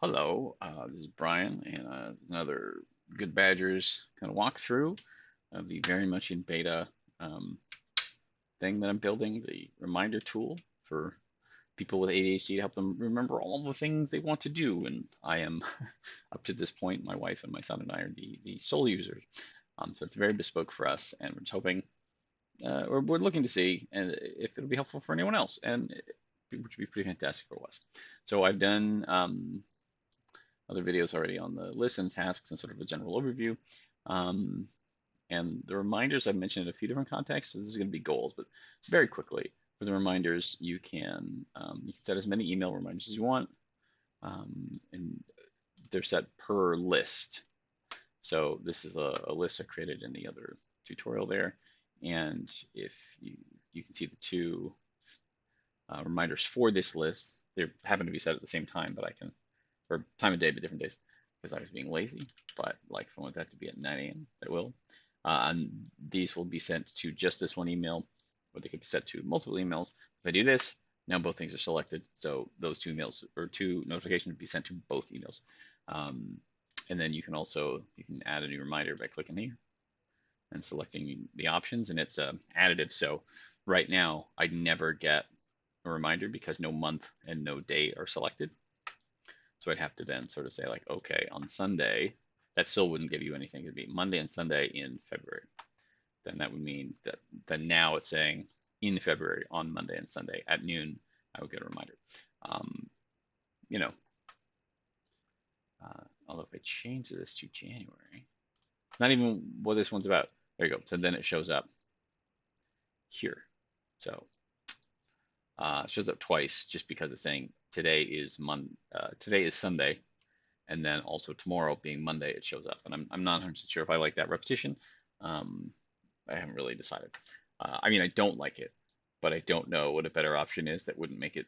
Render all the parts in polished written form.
Hello, this is Brian, and another Good Badgers kind of walkthrough of the very much in beta um, thing that I'm building, the reminder tool for people with ADHD to help them remember all the things they want to do. And I am, up to this point, my wife and my son and I are the sole users. So it's very bespoke for us, and we're just hoping, we're looking to see if it'll be helpful for anyone else, and which would be pretty fantastic if it was. So I've done other videos already on the list and tasks and sort of a general overview. Um, and the reminders I've mentioned in a few different contexts. So this is going to be goals, but very quickly for the reminders, you can set as many email reminders as you want, and they're set per list. So this is a list I created in the other tutorial there, and if you can see the two reminders for this list, they happen to be set at the same time, but I can or time of day, but different days because I was being lazy. But like if I want that to be at 9 a.m., it will. And these will be sent to just this one email, or they could be set to multiple emails. If I do this, now both things are selected. So those two emails or two notifications would be sent to both emails. Um, and then you can add a new reminder by clicking here and selecting the options, and it's additive. So right now I never get a reminder because no month and no day are selected. So I'd have to then sort of say like, okay, on Sunday, that still wouldn't give you anything. It'd be Monday and Sunday in February. Then that would mean that then now it's saying in February on Monday and Sunday at noon, I would get a reminder. Um, you know, although if I change this to January, not even what this one's about. There you go. So then it shows up here. So it shows up twice just because it's saying today is Sunday, and then also tomorrow being Monday, it shows up. And I'm not 100% sure if I like that repetition. Um, I haven't really decided. I mean, I don't like it, but I don't know what a better option is that wouldn't make it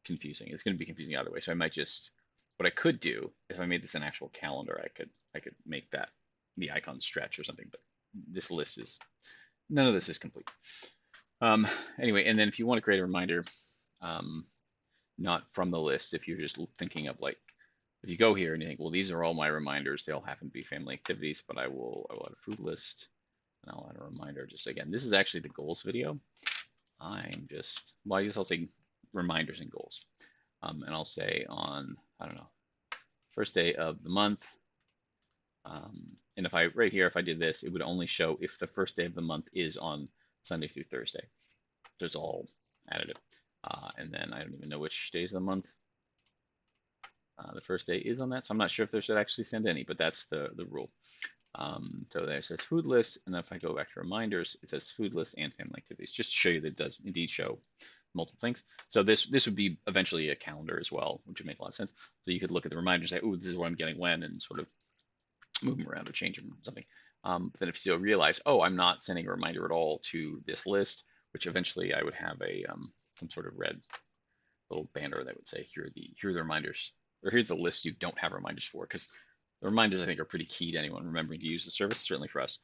confusing. It's going to be confusing either way. So I might just, what I could do, if I made this an actual calendar, I could make that the icon stretch or something. But this list is none of this is complete. Um, anyway, and then if you want to create a reminder, um, not from the list, if you're just thinking of like if you go here and you think, well, these are all my reminders, they all happen to be family activities, but I will add a food list and I'll add a reminder. Just again, this is actually the goals video. Well, I guess I'll say reminders and goals. And I'll say on, I don't know, first day of the month. And if I, right here, if I did this, it would only show if the first day of the month is on Sunday through Thursday. There's all additive. And then I don't even know which days of the month the first day is on that. So I'm not sure if there should actually send any, but that's the rule. So there it says food list, and then if I go back to reminders, it says food list and family activities, just to show you that it does indeed show multiple things. So this would be eventually a calendar as well, which would make a lot of sense. So you could look at the reminders and say, oh, this is what I'm getting when, and sort of move them around or change them or something. But then if you still realize, oh, I'm not sending a reminder at all to this list, which eventually I would have a some sort of red little banner that would say, here are the reminders, or here's the list you don't have reminders for, because the reminders I think are pretty key to anyone remembering to use the service, certainly for us.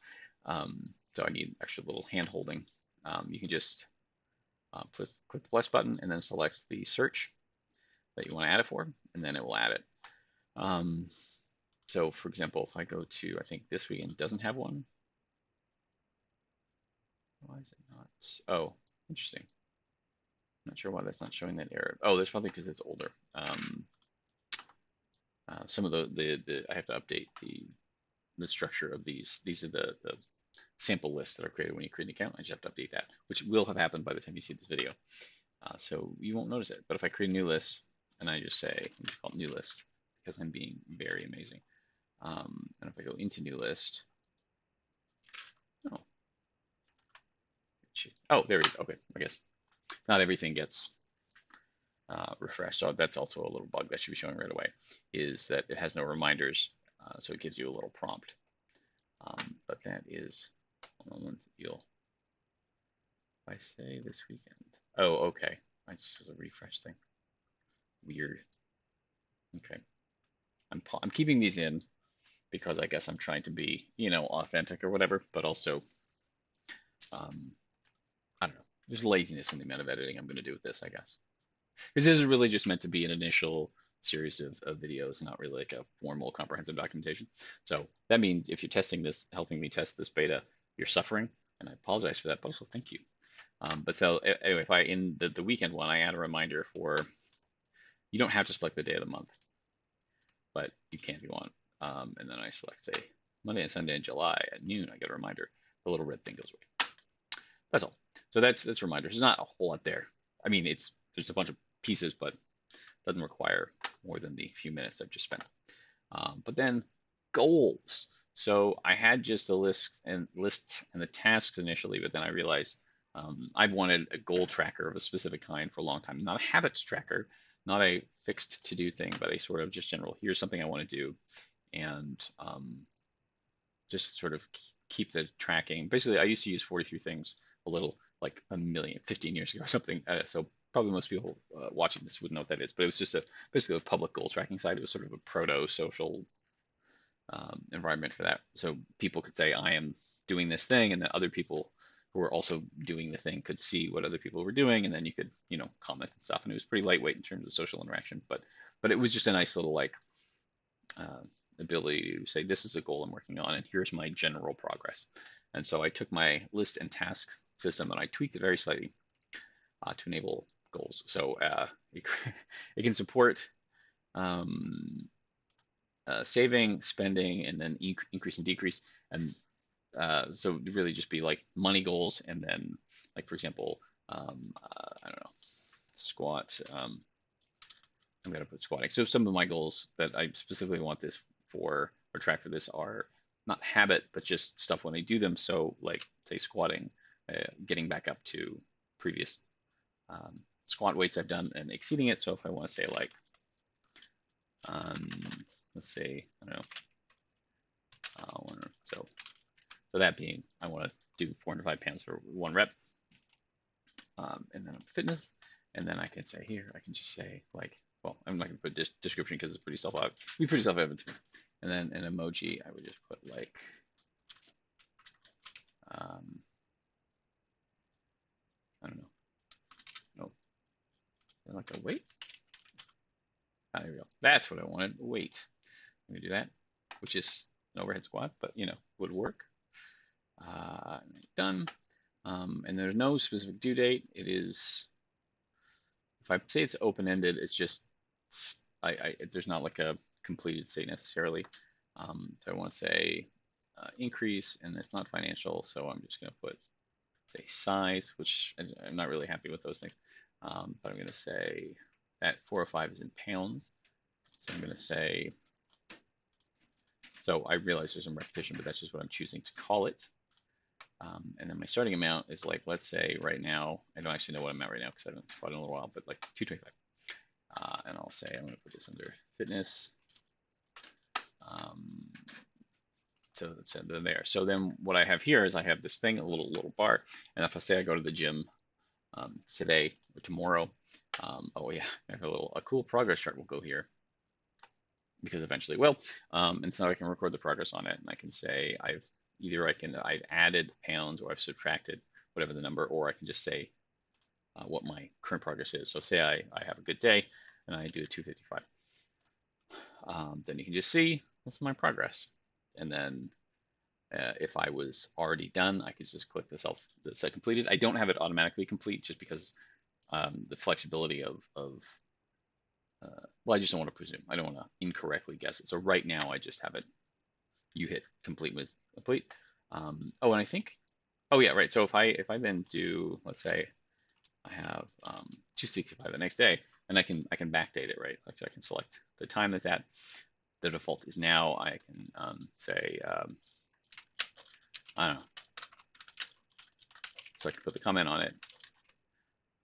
So I need extra little hand holding. You can just click the plus button and then select the search that you want to add it for, and then it will add it. So for example, if I go to, I think this weekend doesn't have one. Why is it not? Oh, interesting. Not sure why that's not showing that error. Oh, that's probably because it's older. Some of the I have to update the structure of these. These are the sample lists that are created when you create an account. I just have to update that, which will have happened by the time you see this video. So you won't notice it. But if I create a new list and I just say, I'm just call it new list because I'm being very amazing. And if I go into new list, oh, oh, there we go. Okay, I guess not everything gets refreshed. So that's also a little bug that should be showing right away, is that it has no reminders. So it gives you a little prompt. But that is, hold on, if I say this weekend. Oh, okay. I just was a refresh thing. Weird. Okay. I'm keeping these in because I guess I'm trying to be, authentic or whatever, but also, um, I don't know. There's laziness in the amount of editing I'm going to do with this, I guess. Because this is really just meant to be an initial series of videos, not really like a formal comprehensive documentation. So that means if you're testing this, helping me test this beta, you're suffering, and I apologize for that, but also thank you. But so anyway, if I in the weekend one, I add a reminder for you don't have to select the day of the month, but you can if you want. And then I select say Monday and Sunday in July at noon. I get a reminder. The little red thing goes away. That's all. So that's reminders. There's not a whole lot there. I mean, there's a bunch of pieces, but doesn't require more than the few minutes I've just spent. But then goals. So I had just the lists and the tasks initially, but then I realized I've wanted a goal tracker of a specific kind for a long time, not a habits tracker, not a fixed to-do thing, but a sort of just general, here's something I want to do, and just sort of keep the tracking. Basically, I used to use 43 things a little like 15 years ago or something. So probably most people watching this wouldn't know what that is, but it was just basically a public goal tracking site. It was sort of a proto-social environment for that. So people could say, I am doing this thing, and then other people who were also doing the thing could see what other people were doing, and then you could, comment and stuff. And it was pretty lightweight in terms of social interaction, but it was just a nice little like uh, ability to say, this is a goal I'm working on, and here's my general progress. And so I took my list and tasks system and I tweaked it very slightly to enable goals. So it can support saving, spending, and then increase and decrease. And so really just be like money goals, and then like for example, I don't know, squat. I'm gonna put squatting. So some of my goals that I specifically want this for or track for this are not habit, but just stuff when I do them. So like say squatting, getting back up to previous squat weights I've done and exceeding it. So if I want to say like, let's say, I don't know, so that being, I want to do 405 pounds for 1 rep, and then fitness, and then I can say here, I can just say like, well, I'm not gonna put description because it's pretty self-evident to me. And then an emoji, I would just put like, I don't know, no, like a weight. There we go. That's what I wanted. Weight. Let me do that, which is an overhead squat, but would work. Done. And there's no specific due date. It is, if I say it's open-ended, it's just there's not like a completed state necessarily. So I want to say increase, and it's not financial, so I'm just going to put say size, which I'm not really happy with those things. But I'm going to say that 405 is in pounds. So I'm going to say, so I realize there's some repetition, but that's just what I'm choosing to call it. And then my starting amount is like, let's say right now, I don't actually know what I'm at right now because I haven't squatted in a little while, but like 225. And I'll say I'm going to put this under fitness. So then there. So then what I have here is I have this thing, a little bar, and if I say I go to the gym today or tomorrow, oh yeah, I have a cool progress chart will go here because eventually will, and so I can record the progress on it, and I can say I've added pounds or I've subtracted whatever the number, or I can just say what my current progress is. So say I have a good day and I do a 255. Then you can just see that's my progress. And then if I was already done, I could just click the set completed. I don't have it automatically complete just because the flexibility of well, I just don't want to presume. I don't want to incorrectly guess it. So right now I just have it. You hit complete with complete. Oh, and I think, oh yeah, right. So if I then do, let's say I have 265 the next day, and I can backdate it, right? Like I can select the time that's at. The default is now. I can say, I don't know. So I can put the comment on it,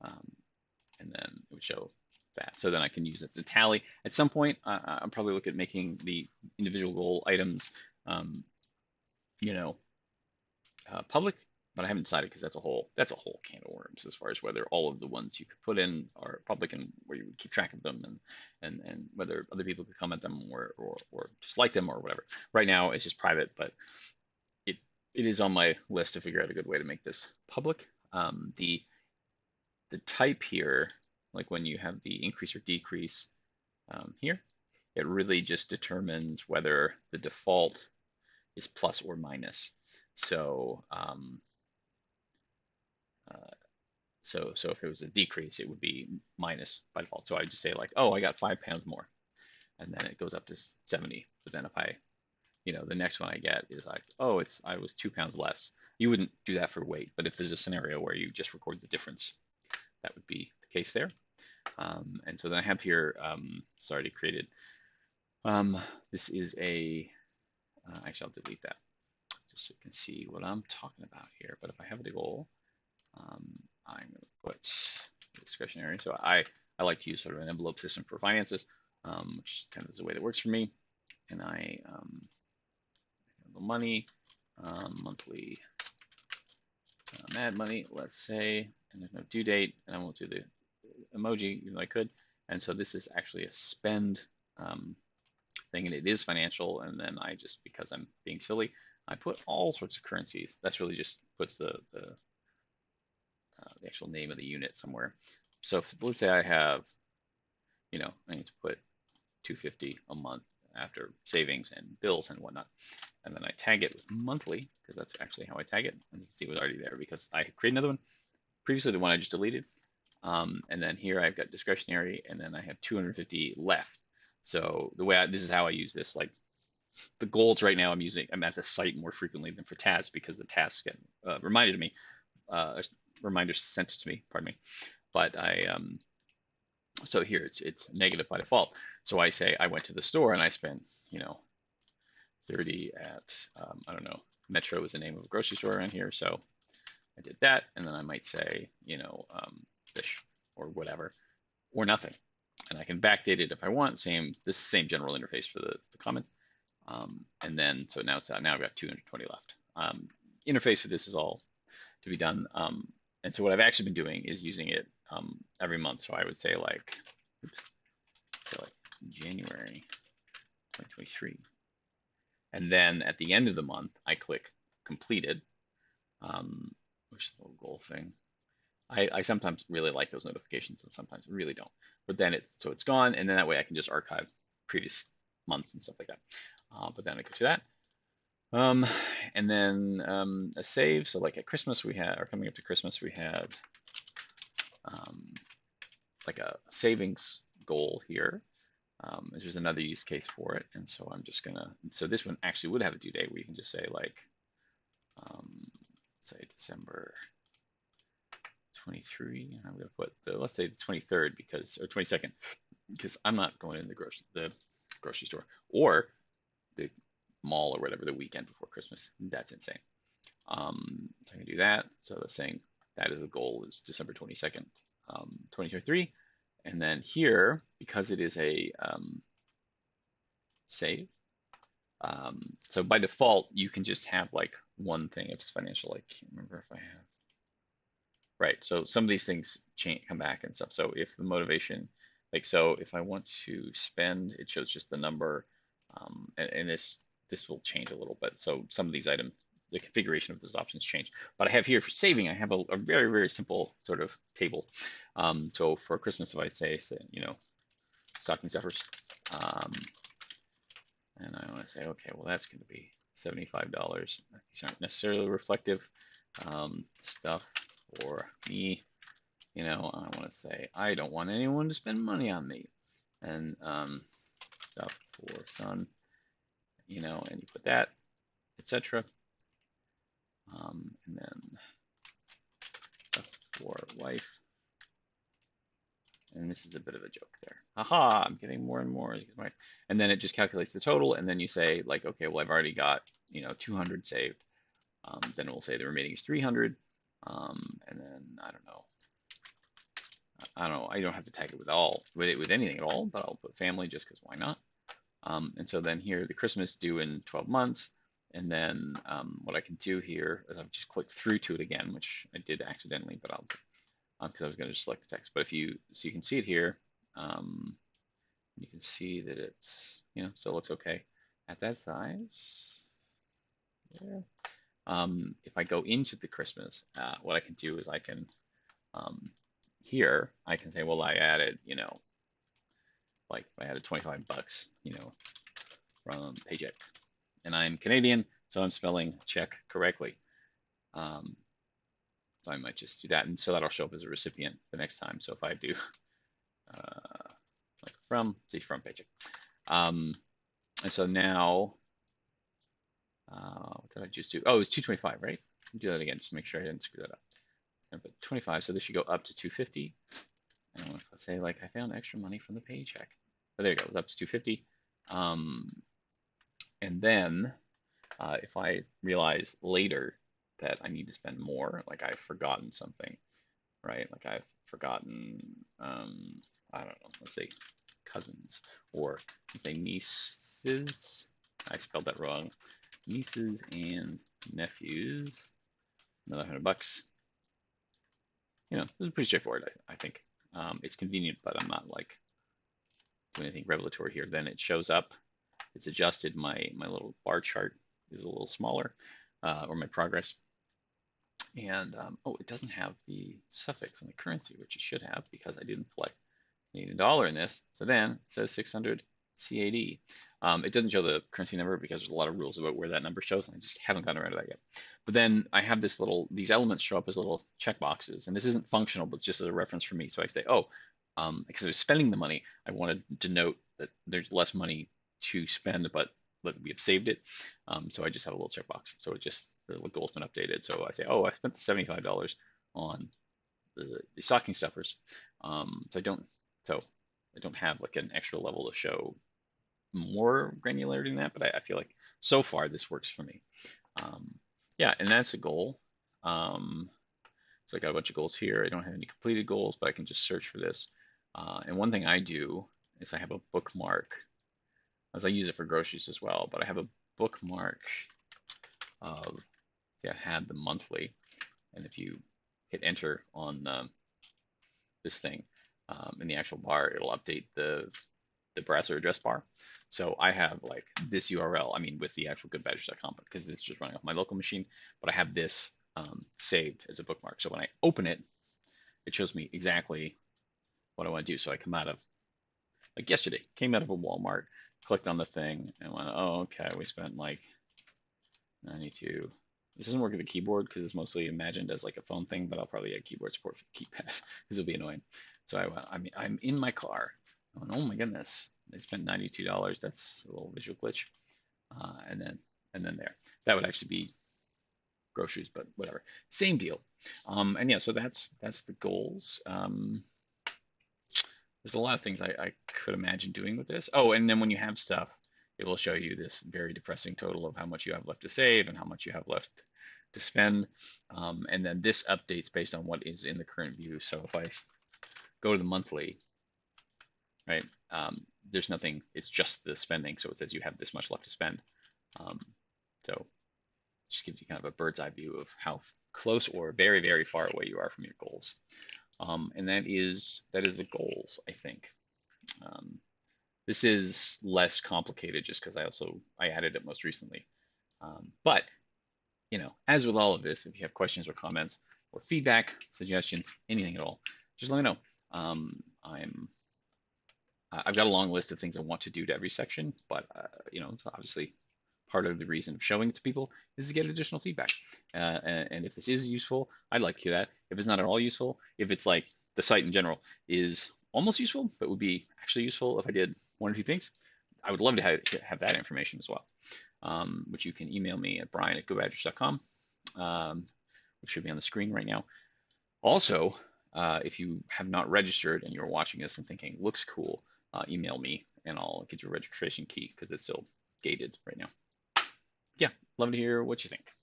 and then it would show that. So then I can use it to tally. At some point, I'll probably look at making the individual goal items, public, but I haven't decided because that's a whole can of worms as far as whether all of the ones you could put in are public and where you would keep track of them, and whether other people could comment them or just like them or whatever. Right now it's just private, but it is on my list to figure out a good way to make this public. The type here, like when you have the increase or decrease, here. It really just determines whether the default is plus or minus. So uh, so if it was a decrease, it would be minus by default. So I just say like, oh, I got £5 more, and then it goes up to 70. But then if I, the next one I get is like, oh, I was £2 less. You wouldn't do that for weight, but if there's a scenario where you just record the difference, that would be the case there. And so then I have here, sorry to create it. This is actually I'll delete that just so you can see what I'm talking about here. But if I have a goal, I'm going to put discretionary. So I like to use sort of an envelope system for finances, which kind of is the way that works for me. And I the money, monthly mad money, let's say, and there's no due date, and I won't do the emoji, even though I could. And so this is actually a spend thing, and it is financial. And then I just, because I'm being silly, I put all sorts of currencies. That's really just puts the actual name of the unit somewhere. So let's say I have, I need to put 250 a month after savings and bills and whatnot. And then I tag it with monthly, because that's actually how I tag it. And you can see it was already there because I created another one. Previously, the one I just deleted. And then here I've got discretionary, and then I have 250 left. So this is how I use this. Like the goals right now, I'm at the site more frequently than for tasks, because the tasks get reminded to me, reminders sent to me, pardon me. But so here it's negative by default. So I say I went to the store and I spent, 30 at, I don't know, Metro is the name of a grocery store around here. So I did that, and then I might say, fish or whatever, or nothing. And I can backdate it if I want. Same general interface for the comments. And then, so now I've got 220 left. Interface for this is all to be done. And so what I've actually been doing is using it every month. So I would say like January 2023. And then at the end of the month, I click completed, which is the little goal thing. I sometimes really like those notifications and sometimes really don't. But then it's gone, and then that way I can just archive previous months and stuff like that. But then I go to that. And then a save. So like at Christmas or coming up to Christmas, we had like a savings goal here. There's another use case for it. And so I'm just so this one actually would have a due date where you can just say like, say December 23. I'm going to put let's say the 23rd or 22nd, because I'm not going in the grocery store or the mall or whatever the weekend before Christmas. That's insane. So I can do that. So that's saying that is the goal is December 22nd, 2023. And then here, because it is a save, so by default, you can just have like one thing if it's financial. I can't remember if I have. Right, so some of these things come back and stuff. So if the motivation, so if I want to spend, it shows just the number, and this will change a little bit. So some of these items, the configuration of those options change. But I have here for saving, I have a very, very simple sort of table. So for Christmas, if I say stocking stuffers, and I want to say, okay, well, that's going to be $75. These aren't necessarily reflective stuff for me. I want to say, I don't want anyone to spend money on me. And stuff for son, and you put that, etc. And then stuff for wife. And this is a bit of a joke there. Haha, I'm getting more and more. And then it just calculates the total, and then you say like, okay, well, I've already got 200 saved. Then it will say the remaining is 300. And then I don't know. I don't have to tag it with anything at all, but I'll put family just because why not? And so then here, the Christmas due in 12 months. And then what I can do here is I've just clicked through to it again, which I did accidentally, but I'll do because I was going to just select the text. But you can see it here. You can see that it's, so it looks okay at that size. Yeah. If I go into the Christmas, what I can do is I can, here, I can say, well, I added, like I added 25 bucks, from paycheck. And I'm Canadian, so I'm spelling check correctly. Um, so I might just do that, and so that'll show up as a recipient the next time. So if I do like from paycheck. And so now, what did I just do? Oh, it was 225, right? Do that again, just to make sure I didn't screw that up. But 25, so this should go up to 250. And I'm to say like I found extra money from the paycheck. But there you go, it was up to 250. And then if I realize later that I need to spend more, like I've forgotten something, right? Like I've forgotten, I don't know, let's say cousins, or let's say nieces. I spelled that wrong. Nieces and nephews. Another $100. This is pretty straightforward, I think. It's convenient, but I'm not like doing anything revelatory here. Then it shows up. It's adjusted. My little bar chart is a little smaller, or my progress. And oh, it doesn't have the suffix on the currency, which it should have because I didn't select Canadian dollar in this. So then it says 600 CAD. It doesn't show the currency number because there's a lot of rules about where that number shows, and I just haven't gotten around to that yet. But then I have these elements show up as little checkboxes, and this isn't functional, but it's just as a reference for me. So I say, oh, because I was spending the money, I wanted to note that there's less money to spend, but we have saved it. So I just have a little checkbox. So the goal's been updated. So I say, oh, I spent the $75 on the stocking stuffers. So I don't have like an extra level to show more granularity than that, but I feel like so far this works for me. Yeah, and that's a goal. So I got a bunch of goals here. I don't have any completed goals, but I can just search for this. And one thing I do is I have a bookmark, as I use it for groceries as well, but I have a bookmark of, see, I had the monthly, and if you hit enter on this thing in the actual bar, it'll update the browser address bar. So I have like this URL, I mean, with the actual goodbadgers.com, because it's just running off my local machine, but I have this saved as a bookmark. So when I open it, it shows me exactly what I want to do. So I come out of, like yesterday, came out of a Walmart, clicked on the thing, and went, oh, okay, we spent like 92. This doesn't work with the keyboard because it's mostly imagined as like a phone thing, but I'll probably add keyboard support for the keypad because it'll be annoying. So I'm in my car. I went, oh my goodness, I spent $92. That's a little visual glitch. And then there. That would actually be groceries, but whatever. Same deal. And yeah, so that's the goals. There's a lot of things I could imagine doing with this. Oh, and then when you have stuff, it will show you this very depressing total of how much you have left to save and how much you have left to spend. And then this updates based on what is in the current view. So if I go to the monthly, right, there's nothing, it's just the spending. So it says you have this much left to spend. So it just gives you kind of a bird's eye view of how close or very, very far away you are from your goals. And that is the goals, I think. This is less complicated just because I added it most recently. But as with all of this, if you have questions or comments or feedback, suggestions, anything at all, just let me know. I've got a long list of things I want to do to every section, but it's obviously part of the reason of showing it to people is to get additional feedback. And if this is useful, I'd like to hear that. If it's not at all useful, if it's like the site in general is almost useful, but would be actually useful if I did one or two things, I would love to have that information as well, which you can email me at brian@goodbadgers.com, which should be on the screen right now. Also, if you have not registered and you're watching this and thinking, looks cool, email me and I'll get your registration key because it's still gated right now. Yeah, love to hear what you think.